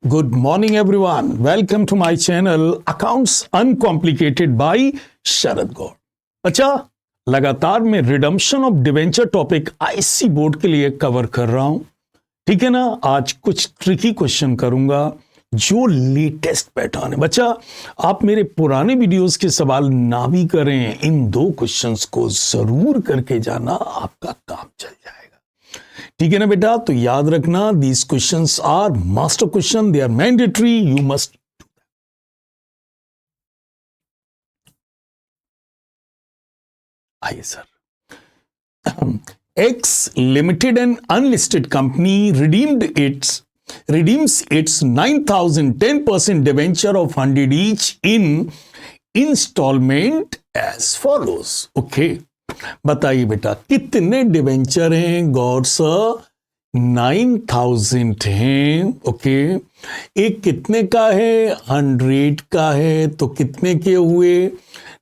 Good morning, everyone. Welcome to my channel Accounts Uncomplicated by शरद गौड़। अच्छा, लगातार मैं redemption of debenture topic IC board के लिए cover कर रहा हूं, ठीक है ना। आज कुछ ट्रिकी क्वेश्चन करूंगा जो लेटेस्ट पैटर्न है। बच्चा, आप मेरे पुराने वीडियोस के सवाल ना भी करें, इन दो क्वेश्चंस को जरूर करके जाना, आपका काम चल जाएगा, ठीक है ना बेटा। तो याद रखना, these questions are master question, they are mandatory, you must. आइए sir. X Limited, an unlisted company, redeems its 9,000 10% debenture of 100 each in installment as follows. Okay, बताइए बेटा कितने डिवेंचर हैं। गौर से 9,000 हैं। ओके, एक कितने का है? 100 का है, तो कितने के हुए?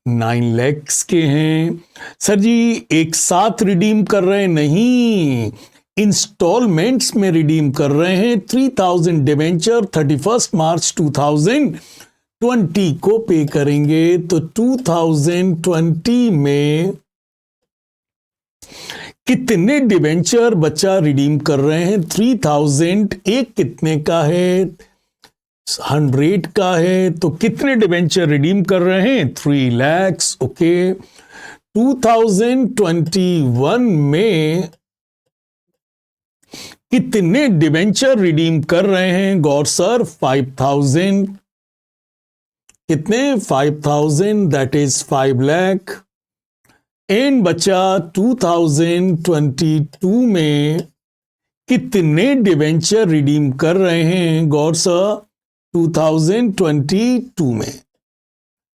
9 लाख के हैं। सर जी एक साथ रिडीम कर रहे हैं? नहीं, इंस्टॉलमेंट्स में रिडीम कर रहे हैं। 3,000 डिवेंचर 31 मार्च 2020 को पे करेंगे। तो 2020 में कितने डिवेंचर बच्चा रिडीम कर रहे हैं? 3,000। एक कितने का है? 100 का है, तो कितने डिवेंचर रिडीम कर रहे हैं? 3 लाख। ओके, 2021 में कितने डिवेंचर रिडीम कर रहे हैं? गौर सर 5,000। कितने? 5,000, दैट इज 5 लाख। एंड बच्चा 2022 में कितने डिवेंचर रिडीम कर रहे हैं? गौर से 2022 में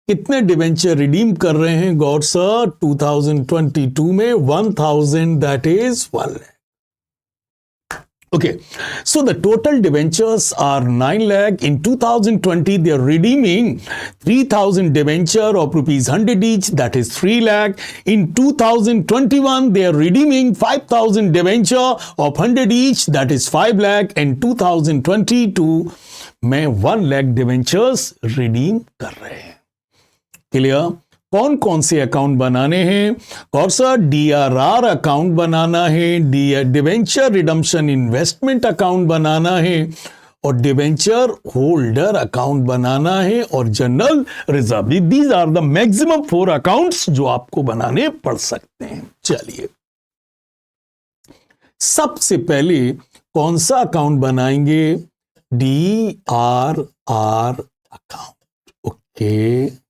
कितने डिवेंचर रिडीम कर रहे हैं? गौर से 2022 में 1,000, that is 1 lakh. Okay, so the total debentures are 9 lakh. In 2020, they are redeeming 3,000 debenture of rupees 100 each, that is 3 lakh. In 2021, they are redeeming 5,000 debenture of 100 each, that is 5 lakh. And 2022 में 1 lakh debentures redeem कर रहे हैं। Clear? कौन कौन से account बनाने हैं? और सर DRR अकाउंट बनाना है, डिवेंचर रिडम्पशन इन्वेस्टमेंट अकाउंट बनाना है, और डिवेंचर होल्डर अकाउंट बनाना है, और general reserve. These are the maximum 4 accounts जो आपको बनाने पड़ सकते हैं। चलिए, सबसे पहले कौन सा अकाउंट बनाएंगे? DRR account. ओके,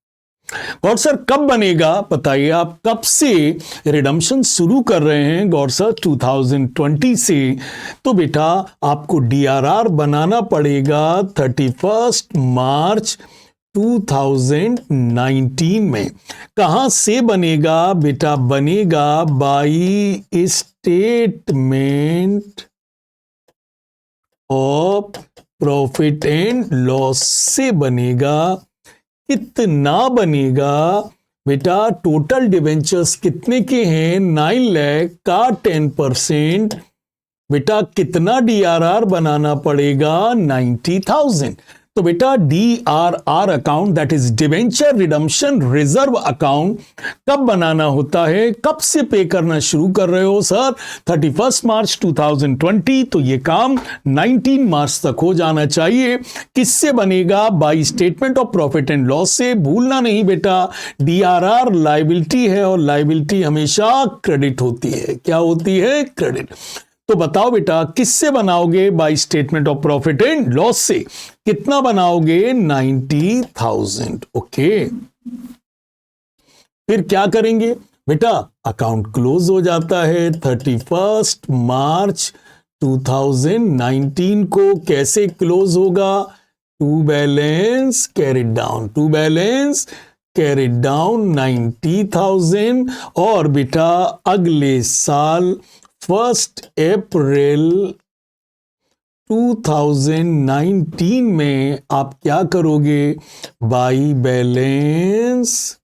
गौर सर कब बनेगा? बताइए आप कब से रिडम्पशन शुरू कर रहे हैं? गौर सर 2020 से। तो बेटा आपको DRR बनाना पड़ेगा 31 मार्च 2019 में। कहां से बनेगा? बेटा बनेगा by statement of profit and loss से बनेगा। कितना बनेगा? बेटा टोटल डिवेंचर्स कितने के हैं? 9 लाख का 10%। बेटा कितना DRR बनाना पड़ेगा? 90,000। तो बेटा DRR account, that is debenture redemption reserve account, कब बनाना होता है? कब से पे करना शुरू कर रहे हो? सर 31 मार्च 2020। तो ये काम 19 मार्च तक हो जाना चाहिए। किससे बनेगा? By statement of profit and loss से। भूलना नहीं बेटा, DRR लायबिलिटी है, और लायबिलिटी हमेशा क्रेडिट होती है। क्या होती है? क्रेडिट। तो बताओ बेटा किससे बनाओगे? By statement of profit and loss से। कितना बनाओगे? 90,000। ओके, फिर क्या करेंगे? बेटा अकाउंट क्लोज हो जाता है 31 मार्च 2019 को। कैसे क्लोज होगा? To balance carried down, to balance carried down 90,000। और बेटा अगले साल 1 अप्रैल 2019 में आप क्या करोगे? By balance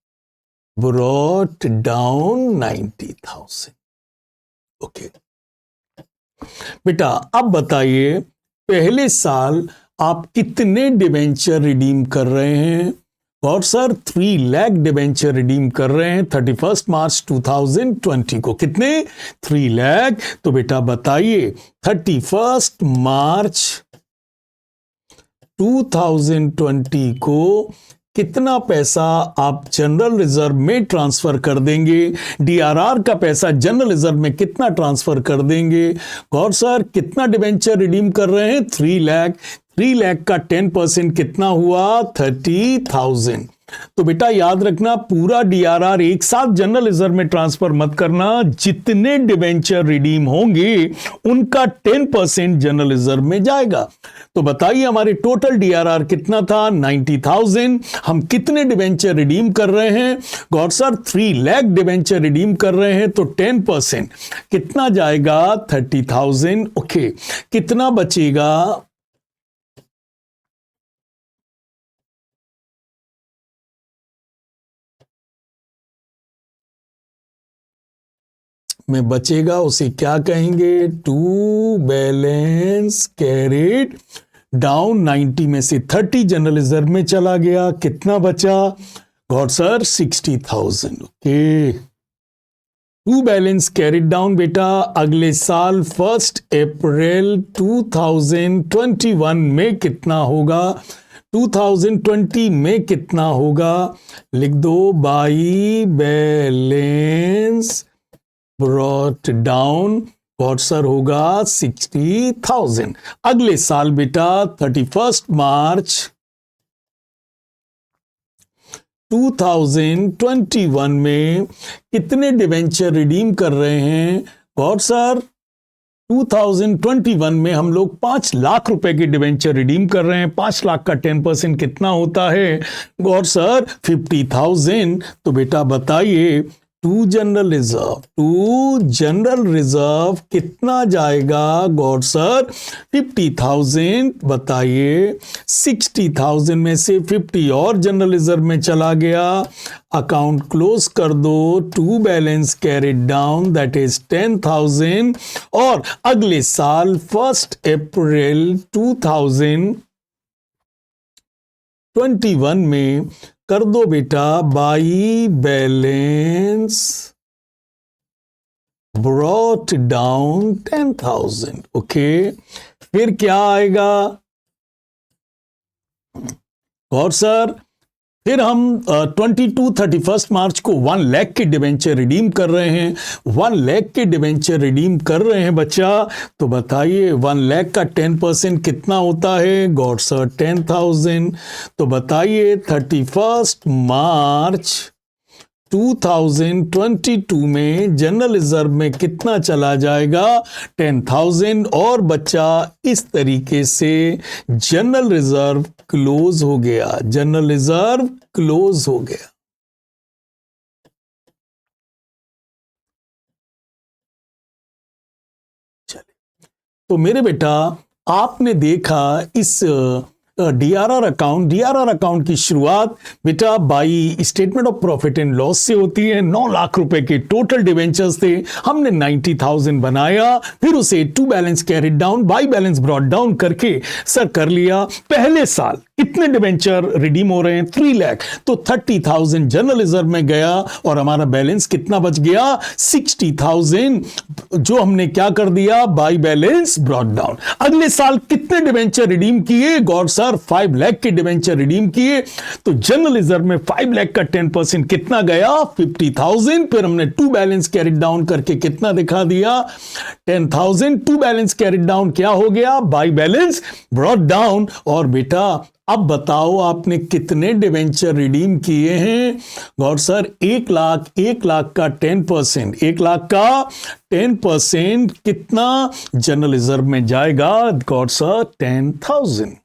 brought down 90,000। Okay बेटा, अब बताइए पहले साल आप कितने डिवेंचर रिडीम कर रहे हैं? और सर 3 लाख डिवेंचर रिडीम कर रहे हैं 31 मार्च 2020 को। कितने? 3 लाख। तो बेटा बताइए 31 मार्च 2020 को कितना पैसा आप जनरल रिजर्व में ट्रांसफर कर देंगे? डीआरआर का पैसा जनरल रिजर्व में कितना ट्रांसफर कर देंगे? और सर कितना डिवेंचर रिडीम कर रहे हैं? 3 लाख। 3 लाख का 10% कितना हुआ? 30,000। तो बेटा याद रखना, पूरा डीआरआर एक साथ जनरल रिजर्व में ट्रांसफर मत करना। जितने डिवेंचर रिडीम होंगे उनका 10% जनरल रिजर्व में जाएगा। तो बताइए हमारे टोटल डीआरआर कितना था? 90,000। हम कितने डिवेंचर रिडीम कर रहे हैं? God sir 3 lakh debenture redeem कर रहे हैं, तो 10% कितना जाएगा? 30,000। ओके, कितना बचेगा? में बचेगा उसे क्या कहेंगे? To balance carried down. 90 में से 30 जनरल रिजर्व में चला गया। कितना बचा? गॉड sir 60,000। Okay, to balance carried down बेटा अगले साल 1 अप्रैल 2021 में कितना होगा? 2020 में कितना होगा? लिख दो, by balance brought down God sir होगा 60,000। अगले साल बेटा 31 मार्च 2021 में कितने डिवेंचर रिडीम कर रहे हैं? गॉड सर 2021 में हम लोग 5 लाख रुपए के डिवेंचर रिडीम कर रहे हैं। 5 लाख का 10% कितना होता है? God sir 50,000। तो बेटा बताइए टू जनरल रिजर्व कितना जाएगा? God sir 50,000। बताइए 60,000 में से 50 और जनरल रिजर्व में चला गया। अकाउंट क्लोज कर दो। To balance carried down that is 10,000। और अगले साल 1 अप्रैल 2021 में कर दो बेटा by balance brought down 10,000। Okay, फिर क्या आएगा? और सर फिर हम 31 मार्च को 1 लाख के डिवेंचर रिडीम कर रहे हैं। 1 लाख के डिवेंचर रिडीम कर रहे हैं बच्चा। तो बताइए 1 लाख का 10% कितना होता है? God sir 10,000। तो बताइए 31 मार्च 2022 में जनरल रिजर्व में कितना चला जाएगा? 10,000। और बच्चा इस तरीके से जनरल रिजर्व क्लोज हो गया। जनरल रिजर्व क्लोज हो गया। चलिए, तो मेरे बेटा आपने देखा इस डीआरआर अकाउंट की शुरुआत बेटा by statement of profit and loss से होती है। 9 लाख रुपए के टोटल डिवेंचर्स थे, हमने 90,000 बनाया, फिर उसे to balance carried down by balance brought down करके सर कर लिया। पहले साल इतने डिवेंचर रिडीम हो रहे हैं 3 लाख, तो 30,000 जनरल रिजर्व में गया और हमारा बैलेंस कितना बच गया? 60,000, जो हमने क्या कर दिया? By balance brought down. अगले साल कितने डिवेंचर रिडीम किए? गॉड सर 5 लाख के डिवेंचर रिडीम किए, तो जनरल रिजर्व में 5 लाख का 10% कितना गया? 50,000। फिर हमने टू बैलेंस कैरिड डाउन करके कितना दिखा दिया? 10,000। टू बैलेंस कैरिड डाउन क्या हो गया? By balance brought down. और बेटा अब बताओ आपने कितने डिवेंचर रिडीम किए हैं? गॉड सर 1 लाख का 10%, 1 लाख का 10% कितना जनरल रिजर्व में जाएगा? God sir 10,000।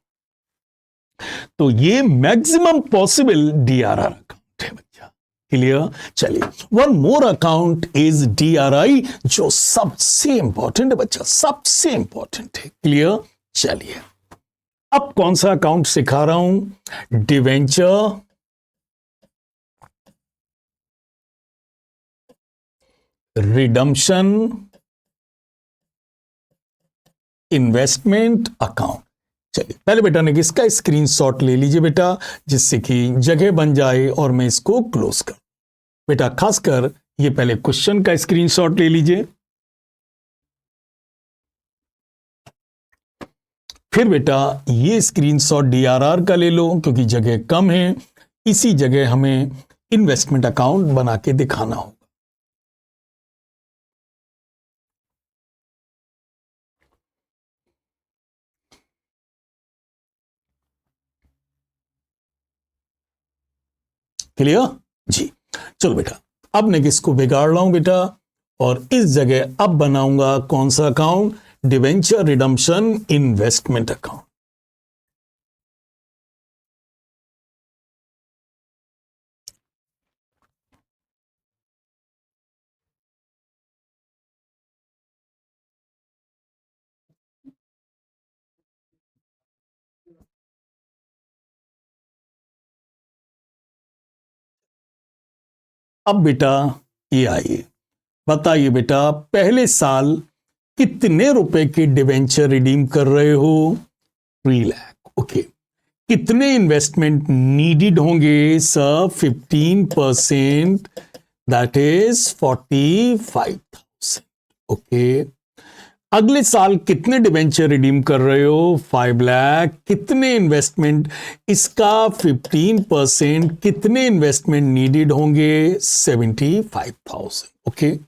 तो ये मैक्सिमम पॉसिबल डीआरआर अकाउंट है बच्चा। क्लियर? चलिए, one more account is DRI, जो सबसे इंपॉर्टेंट है बच्चा, सबसे इंपॉर्टेंट है। क्लियर? चलिए, अब कौन सा अकाउंट सिखा रहा हूं? Debenture redemption investment account. चलिए पहले बेटा ने किसका स्क्रीनशॉट ले लीजिए बेटा, जिससे कि जगह बन जाए और मैं इसको क्लोज कर। बेटा खासकर ये पहले क्वेश्चन का स्क्रीनशॉट ले लीजिए, फिर बेटा ये स्क्रीनशॉट DRR का ले लो क्योंकि जगह कम है, इसी जगह हमें इन्वेस्टमेंट अकाउंट बना के दिखाना होगा। क्लियर जी। चलो बेटा अब मैं किसको बिगाड़ रहा हूं बेटा, और इस जगह अब बनाऊंगा कौन सा account, debenture redemption investment account. अब बेटा ये आइए बताइए बेटा, पहले साल कितने रुपए के डिवेंचर रिडीम कर रहे हो, 3 लाख। ओके, कितने इन्वेस्टमेंट नीडेड होंगे सर, 15%, दैट इज 45,000। ओके, अगले साल कितने डिवेंचर रिडीम कर रहे हो, 5 लाख। कितने इन्वेस्टमेंट, इसका 15%, कितने इन्वेस्टमेंट नीडेड होंगे, 75,000। ओके,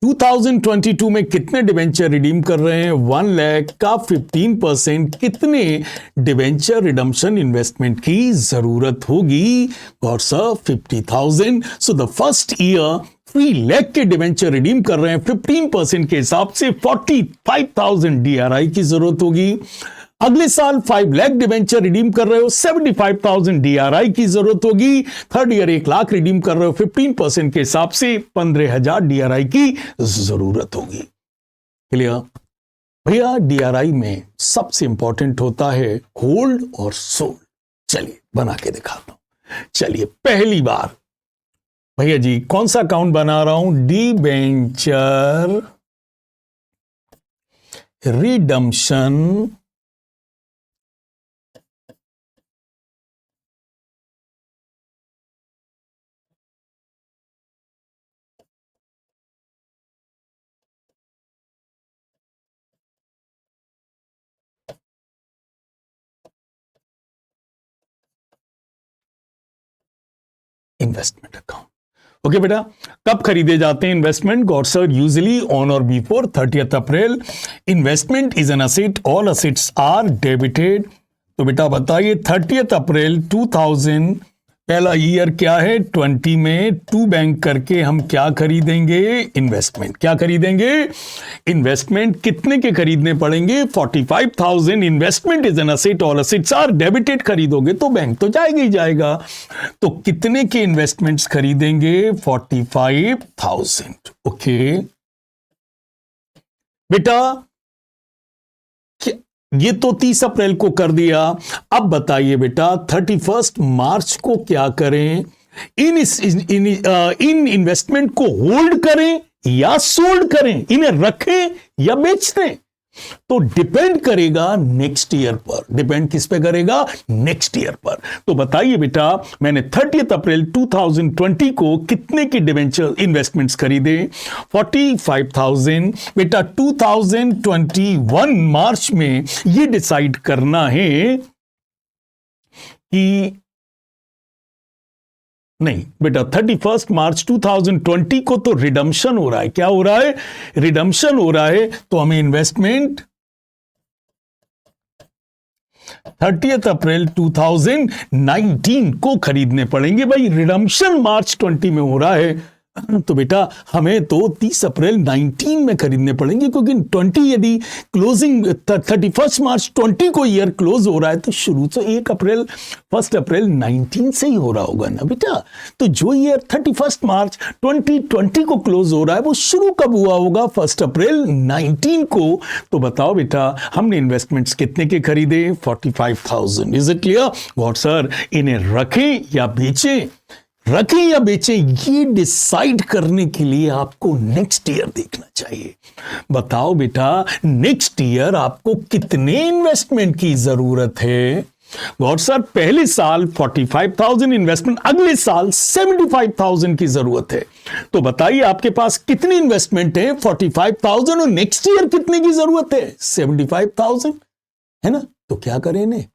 2022 में कितने डिवेंचर रिडीम कर रहे हैं, 1 लाख का 15%, कितने डिवेंचर रिडम्पशन इन्वेस्टमेंट की जरूरत होगी, God sir 50,000। So the first year 3 lakh के डिवेंचर रिडीम कर रहे हैं, 15% के हिसाब से 45,000 DRI की जरूरत होगी। अगले साल 5 लाख डिवेंचर रिडीम कर रहे हो, 75,000 DRI की जरूरत होगी। थर्ड ईयर 1 लाख रिडीम कर रहे हो, 15% के हिसाब से 15,000 DRI की जरूरत होगी। क्लियर भैया, DRI में सबसे इंपॉर्टेंट होता है होल्ड और सोल्ड। चलिए बना के दिखाता हूं। चलिए पहली बार भैया जी कौन सा अकाउंट बना रहा हूं, debenture redemption investment account. Okay बेटा, कब खरीदे जाते हैं इन्वेस्टमेंट, गॉड sir usually on or before 30th April. Investment is an asset, all assets are debited. तो बेटा बताइए 30th अप्रैल 2000, पहला ईयर क्या है 20 में, 2 बैंक करके हम क्या खरीदेंगे, इन्वेस्टमेंट। क्या खरीदेंगे, इन्वेस्टमेंट। कितने के खरीदने पड़ेंगे, 45,000। Investment is an asset, all assets are debited. खरीदोगे तो बैंक तो जाएगा ही जाएगा। तो कितने के इन्वेस्टमेंट्स खरीदेंगे, 45,000। ओके बेटा, ये तो 30 अप्रैल को कर दिया। अब बताइए बेटा 31 मार्च को क्या करें, इन इन्वेस्टमेंट को होल्ड करें या सोल्ड करें, इन्हें रखें या बेच दें। तो डिपेंड करेगा नेक्स्ट ईयर पर। डिपेंड किस पे करेगा, नेक्स्ट ईयर पर। तो बताइए बेटा, मैंने 30 अप्रैल 2020 को कितने की डिवेंचर इन्वेस्टमेंट्स खरीदे, 45,000। बेटा 2021 मार्च में ये डिसाइड करना है कि नहीं बेटा 31 मार्च 2020 को तो रिडम्पशन हो रहा है। क्या हो रहा है, रिडम्पशन हो रहा है। तो हमें इन्वेस्टमेंट 30 अप्रैल 2019 को खरीदने पड़ेंगे। भाई रिडम्पशन मार्च 20 में हो रहा है, तो बेटा हमें तो 30 अप्रैल 19 में खरीदने पड़ेंगे, क्योंकि 20 यदि क्लोजिंग 31 मार्च 20 को ईयर क्लोज हो रहा है तो शुरू से 1 अप्रैल 19 से ही हो रहा होगा ना बेटा। तो जो ईयर 31 मार्च 2020 को क्लोज हो रहा है वो शुरू कब हुआ होगा, 1 अप्रैल 19 को। तो बताओ बेटा हमने इन्वेस्टमेंट्स कितने के खरीदे, 45,000। Is it clear, what sir, इन्हें रखें या बेचें। रखें या बेचें, ये डिसाइड करने के लिए आपको नेक्स्ट ईयर देखना चाहिए। बताओ बेटा, नेक्स्ट ईयर आपको कितने इन्वेस्टमेंट की जरूरत है? गॉड सर, पहले साल 45,000 इन्वेस्टमेंट, अगले साल 75,000 की जरूरत है। तो बताइए आपके पास कितनी इन्वेस्टमेंट है? 45,000, और नेक्स्ट ईयर कितने की जरूरत है? 75,000, है ना? तो क्या करें इन्हें?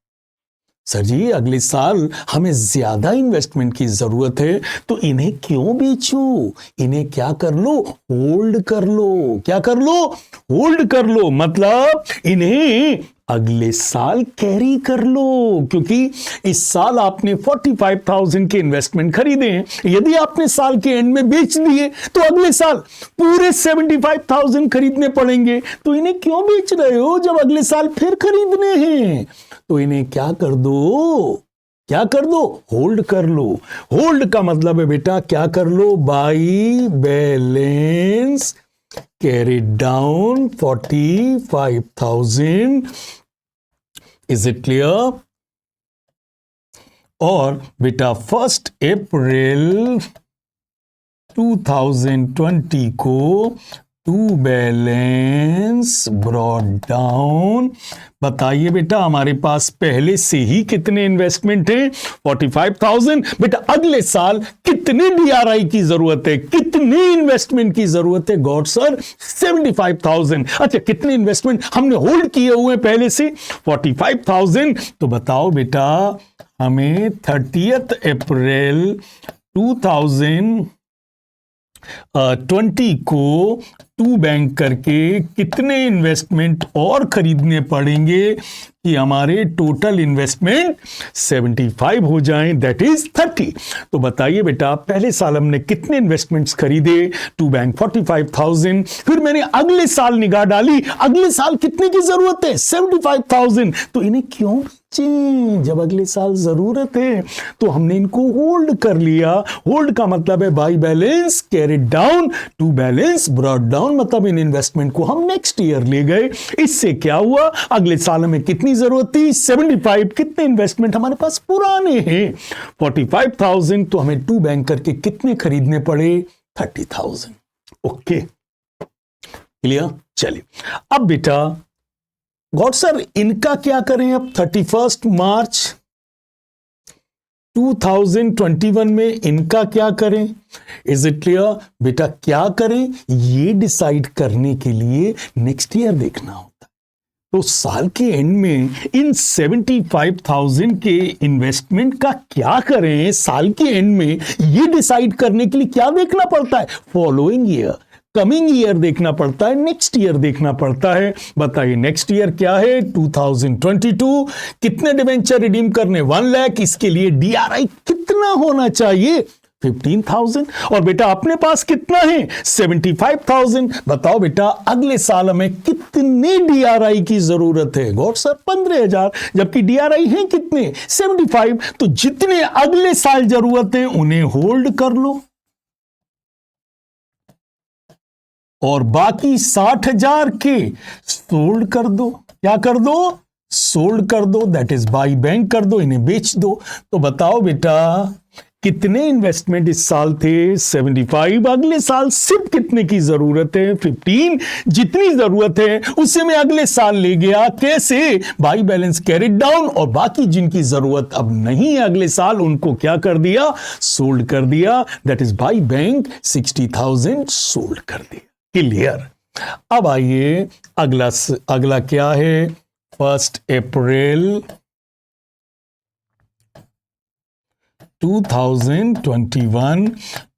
सर जी, अगले साल हमें ज्यादा इन्वेस्टमेंट की जरूरत है, तो इन्हें क्यों बेचूं? इन्हें क्या कर लो? होल्ड कर लो। क्या कर लो? होल्ड कर लो। मतलब इन्हें अगले साल कैरी कर लो, क्योंकि इस साल आपने 45,000 के इन्वेस्टमेंट खरीदे हैं। यदि आपने साल के एंड में बेच दिए तो अगले साल पूरे 75,000 खरीदने पड़ेंगे। तो इन्हें क्यों बेच रहे हो जब अगले साल फिर खरीदने हैं? तो इन्हें क्या कर दो? क्या कर दो? होल्ड कर लो। होल्ड का मतलब है बेटा, क्या कर लो? By balance carried down 45,000. Is it clear? और बेटा 1 अप्रैल 2020 को टू बैलेंस ब्रॉट डाउन। बताइए बेटा, हमारे पास पहले से ही कितने इन्वेस्टमेंट हैं? 45,000। बेटा अगले साल कितने डीआरआई की जरूरत है? कितने इन्वेस्टमेंट की जरूरत है? God sir, 75,000। अच्छा, कितने इन्वेस्टमेंट हमने होल्ड किए हुए पहले से? 45,000। तो बताओ बेटा, हमें 30 अप्रैल 2020 को टू बैंक करके कितने इन्वेस्टमेंट और खरीदने पड़ेंगे कि हमारे टोटल इन्वेस्टमेंट 75 हो जाएं, दैट इज 30। तो बताइए बेटा, पहले साल हमने कितने इन्वेस्टमेंट्स खरीदे? To bank 45,000। फिर मैंने अगले साल निगाह डाली, अगले साल कितने की जरूरत है? 75,000। तो इन्हें क्यों बेचें जब अगले साल जरूरत है? तो हमने इनको होल्ड कर लिया। होल्ड का मतलब है by balance carried down to balance brought down, मतलब इन इन्वेस्टमेंट को हम नेक्स्ट ईयर ले गए। इससे क्या हुआ? अगले साल हमें कितनी जरूरत थी? 75। कितने इन्वेस्टमेंट हमारे पास पुराने हैं? 45,000। तो हमें टू बैंक करके कितने खरीदने पड़े? 30,000। Okay, clear? चलिए अब बेटा, गॉड सर इनका क्या करें अब? 31 मार्च 2021 में इनका क्या करें? Is it clear? बेटा क्या करें ये डिसाइड करने के लिए नेक्स्ट ईयर देखना होता है। तो साल के एंड में इन 75,000 के इन्वेस्टमेंट का क्या करें? साल के एंड में ये डिसाइड करने के लिए क्या देखना पड़ता है? फॉलोइंग ईयर, कमिंग ईयर देखना पड़ता है, नेक्स्ट ईयर देखना पड़ता है। बताइए नेक्स्ट ईयर क्या है? 2022। कितने डिवेंचर रिडीम करने? 1 लाख। इसके लिए डीआरआई कितना होना चाहिए? 15,000। और बेटा अपने पास कितना है? 75,000। बताओ बेटा, अगले साल हमें कितने डीआरआई की जरूरत है? गॉड सर 15,000, जबकि डीआरआई है कितने? 75। तो जितने अगले साल जरूरत है उन्हें होल्ड कर लो, और बाकी 60,000 के सोल्ड कर दो। क्या कर दो? सोल्ड कर दो, दैट इज बाई बैंक कर दो, इन्हें बेच दो। तो बताओ बेटा, कितने इन्वेस्टमेंट इस साल थे? 75। अगले साल सिर्फ कितने की जरूरत है? 15। जितनी जरूरत है उसे मैं अगले साल ले गया। कैसे? बाई बैलेंस कैरिड डाउन, और बाकी जिनकी जरूरत अब नहीं है अगले साल, उनको क्या कर दिया? सोल्ड कर दिया, that is by bank 60,000 sold कर दिया। क्लियर? अब आइए अगला क्या है? 1 अप्रैल 2021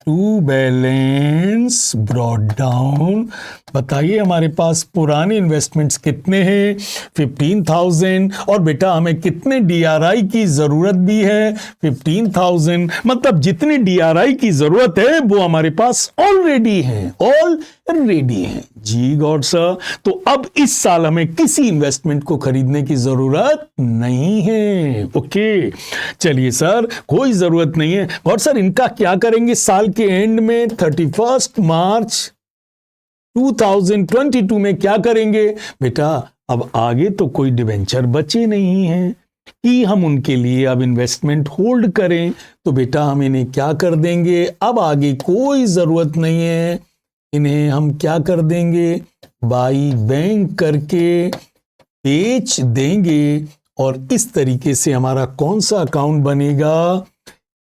टू बैलेंस ब्रॉट डाउन। बताइए हमारे पास पुराने इन्वेस्टमेंट्स कितने हैं? 15,000। और बेटा हमें कितने डीआरआई की जरूरत भी है? 15,000। मतलब जितने डीआरआई की जरूरत है वो हमारे पास ऑलरेडी है, ऑलरेडी है। जी गॉड सर, तो अब इस साल हमें किसी इन्वेस्टमेंट को खरीदने की जरूरत नहीं है। ओके, चलिए सर कोई जरूरत नहीं है। गॉड सर इनका क्या करेंगे साल के एंड में? 31 मार्च 2022 में क्या करेंगे? बेटा अब आगे तो कोई डिवेंचर बचे नहीं है, कि हम उनके लिए अब इन्वेस्टमेंट होल्ड करें, तो बेटा हम इन्हें क्या कर देंगे, अब आगे कोई ज़रूरत नहीं है, इन्हें हम क्या कर देंगे, बाई बैंक करके बेच देंगे। और इस तरीके से हमारा कौन सा अकाउंट बनेगा,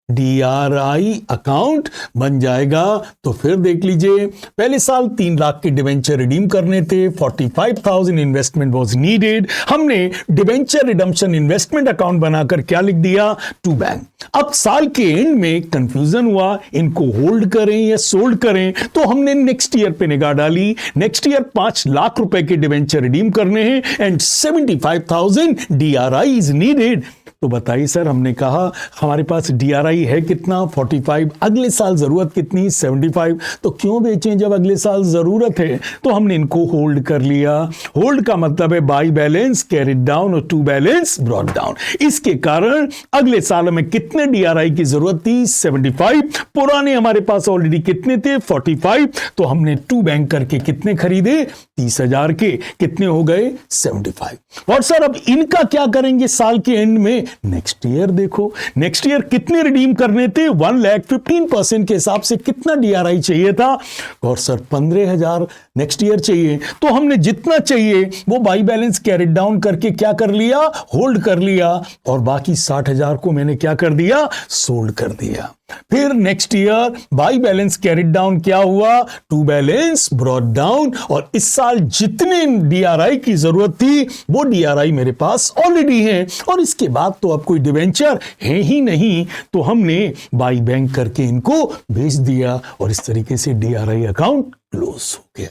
DRI अकाउंट बन जाएगा। तो फिर देख लीजिए, पहले साल 3 लाख के डिवेंचर रिडीम करने थे, 45,000 इन्वेस्टमेंट वाज नीडेड। हमने डिवेंचर रिडम्पशन इन्वेस्टमेंट अकाउंट बनाकर क्या लिख दिया, टू बैंक। अब साल के एंड में कंफ्यूजन हुआ, इनको होल्ड करें या सोल्ड करें, तो हमने नेक्स्ट ईयर पे निगाह डाली। नेक्स्ट ईयर 5 लाख रुपए के डिवेंचर रिडीम करने हैं एंड 75,000 DRI इज नीडेड। तो बताइए सर, हमने कहा हमारे पास DRI है कितना, 45, अगले साल जरूरत कितनी, 75, तो क्यों बेचें जब अगले साल जरूरत है। तो हमने इनको होल्ड कर लिया। होल्ड का मतलब है बाई बैलेंस कैरिड डाउन और टू बैलेंस ब्रॉट डाउन। इसके कारण अगले साल में कितने DRI की जरूरत थी, 75, पुराने हमारे पास ऑलरेडी कितने थे, 45, तो हमने टू बैंक करके कितने खरीदे, 30,000 के, कितने हो गए, 75। और सर अब इनका क्या करेंगे साल के एंड में, नेक्स्ट ईयर देखो, नेक्स्ट ईयर कितने रिडीम करने थे, 1 लाख, 15% के हिसाब से कितना DRI चाहिए था, और सर 15,000 नेक्स्ट ईयर चाहिए। तो हमने जितना चाहिए वो बाई बैलेंस कैरिड डाउन करके क्या कर लिया, होल्ड कर लिया, और बाकी 60,000 को मैंने क्या कर दिया, सोल्ड कर दिया। फिर next year by balance carried down क्या हुआ, टू बैलेंस ब्रॉट डाउन, और इस साल जितने DRI की जरूरत थी वो DRI मेरे पास ऑलरेडी है, और इसके बाद तो अब कोई डिवेंचर है ही नहीं, तो हमने बाई बैंक करके इनको भेज दिया, और इस तरीके से DRI अकाउंट क्लोज हो गया।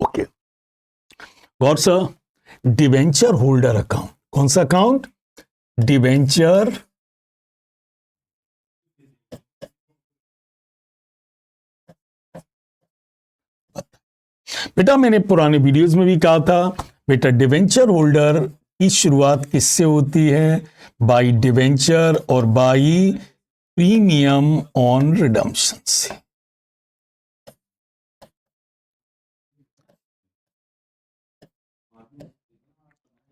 ओके, और सर डिवेंचर होल्डर अकाउंट, कौन सा अकाउंट, डिवेंचर बेटा, मैंने पुराने वीडियोस में भी कहा था बेटा, डिवेंचर होल्डर की शुरुआत किससे होती है, बाई डिवेंचर और बाई प्रीमियम ऑन रिडम्पशन से।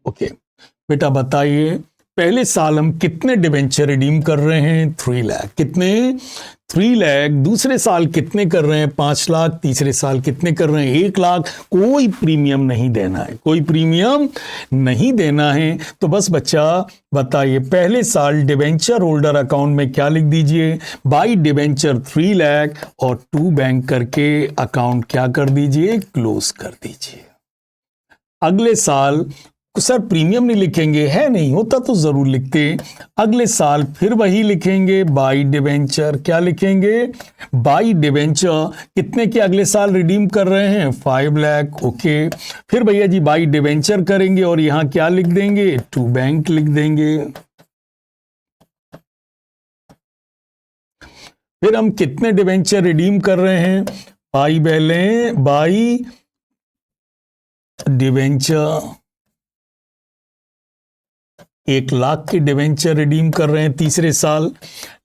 ओके बेटा, बताइए पहले साल हम कितने डिवेंचर रिडीम कर रहे हैं, 3 लाख, कितने, 3 लाख। दूसरे साल कितने कर रहे हैं, 5 लाख। तीसरे साल कितने कर रहे हैं, 1 लाख। कोई प्रीमियम नहीं देना है, कोई प्रीमियम नहीं देना है। तो बस बच्चा बताइए, पहले साल डिवेंचर होल्डर अकाउंट में क्या लिख दीजिए, बाई डिवेंचर 3 लाख, और टू बैंक करके अकाउंट क्या कर दीजिए, क्लोज कर दीजिए। अगले साल सर प्रीमियम नहीं लिखेंगे, है नहीं होता तो जरूर लिखते। अगले साल फिर वही लिखेंगे, बाई डिवेंचर, क्या लिखेंगे, बाई डिवेंचर, कितने के अगले साल रिडीम कर रहे हैं, 5 लाख। ओके, फिर भैया जी बाई डिवेंचर करेंगे और यहां क्या लिख देंगे, टू बैंक लिख देंगे। फिर हम कितने डिवेंचर रिडीम कर रहे हैं, बाई डिवेंचर 1 लाख के डिवेंचर रिडीम कर रहे हैं तीसरे साल,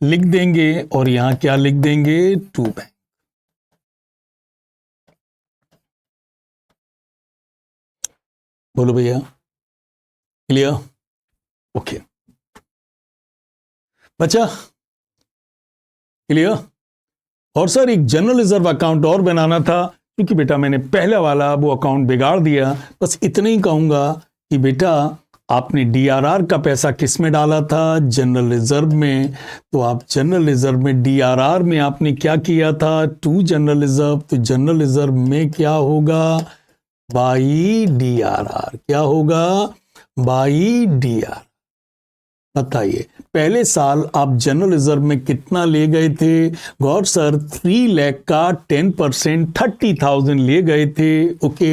लिख देंगे, और यहां क्या लिख देंगे, टू बैंक। बोलो भैया, क्लियर, ओके बच्चा, क्लियर। और सर एक जनरल रिजर्व अकाउंट और बनाना था, क्योंकि बेटा मैंने पहला वाला वो अकाउंट बिगाड़ दिया। बस इतना ही कहूंगा कि बेटा आपने DRR का पैसा किस में डाला था, जनरल रिजर्व में। तो आप जनरल रिजर्व में DRR में आपने क्या किया था, टू जनरल रिजर्व। तो जनरल रिजर्व में क्या होगा, बाई DRR, क्या होगा, बाई DRR। बताइए पहले साल आप जनरल रिजर्व में कितना ले गए थे, गौर सर 3 लाख का 10% 30,000 ले गए थे। ओके,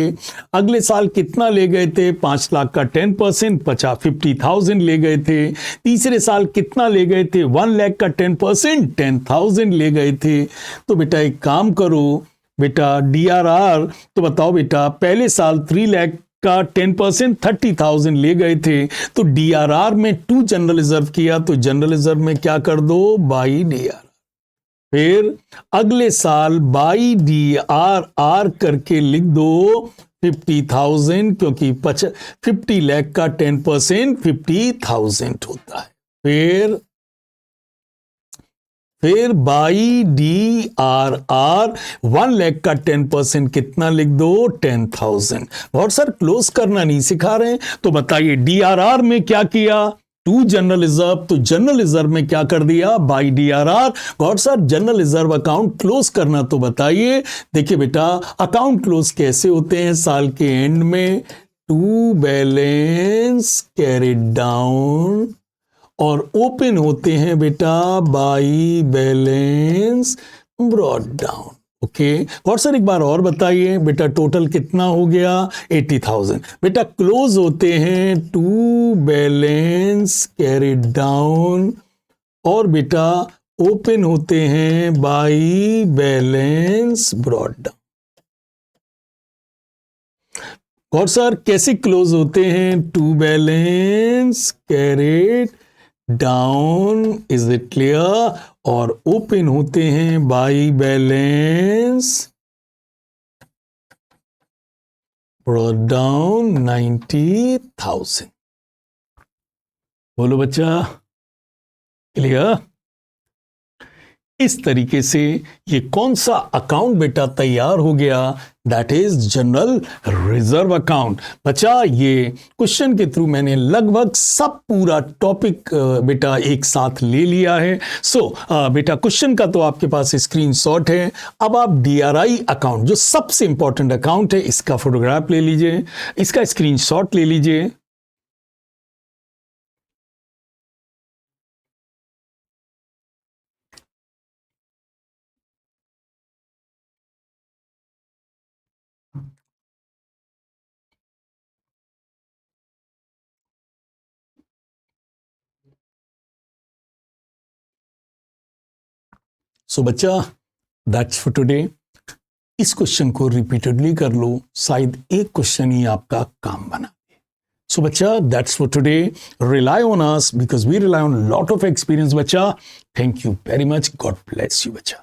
अगले साल कितना ले गए थे, 5 लाख का 10% 50,000 ले गए थे। तीसरे साल कितना ले गए थे, 1 लाख का 10% 10,000 ले गए थे। तो बेटा एक काम करो बेटा, DRR तो बताओ बेटा, पहले साल 3 लाख का 10% 30,000 ले गए थे, तो DRR में टू जनरल रिजर्व किया, तो जनरल रिजर्व में क्या कर दो, बाई DRR। फिर अगले साल बाई DRR करके लिख दो 50,000, क्योंकि 50 लाख का 10% 50,000 होता है। फिर बाई DRR 1 लाख का 10% कितना लिख दो, 10,000। और सर क्लोज करना नहीं सिखा रहे हैं, तो बताइए DRR में क्या किया, टू जनरल रिजर्व, तो जनरल रिजर्व में क्या कर दिया, by DRR। God sir general reserve account close करना तो बताइए। देखिए बेटा, अकाउंट क्लोज कैसे होते हैं, साल के एंड में टू बैलेंस कैरिड डाउन, और ओपन होते हैं बेटा by balance brought down. Okay, और सर एक बार और बताइए बेटा, टोटल कितना हो गया, 80,000। बेटा क्लोज होते हैं टू बैलेंस कैरिड डाउन, और बेटा ओपन होते हैं बाई बैलेंस ब्रॉट डाउन। और सर कैसे क्लोज होते हैं, to balance carried down, is it clear, और ओपन होते हैं बाई बैलेंस ब्रॉट डाउन 90,000। बोलो बच्चा, क्लियर। इस तरीके से ये कौन सा अकाउंट बेटा तैयार हो गया, that is general reserve account. बच्चा ये क्वेश्चन के थ्रू मैंने लगभग सब पूरा टॉपिक बेटा एक साथ ले लिया है। सो बेटा क्वेश्चन का तो आपके पास स्क्रीनशॉट है। अब आप DRI अकाउंट, जो सबसे इंपॉर्टेंट अकाउंट है, इसका फोटोग्राफ ले लीजिए, इसका स्क्रीनशॉट ले लीजिए। सो बच्चा दैट्स फॉर टुडे। इस क्वेश्चन को रिपीटेडली कर लो, शायद एक क्वेश्चन ही आपका काम बना। So bacha, that's for today. Rely on us because we rely on a lot of experience bacha. Thank you very much. God bless you bacha.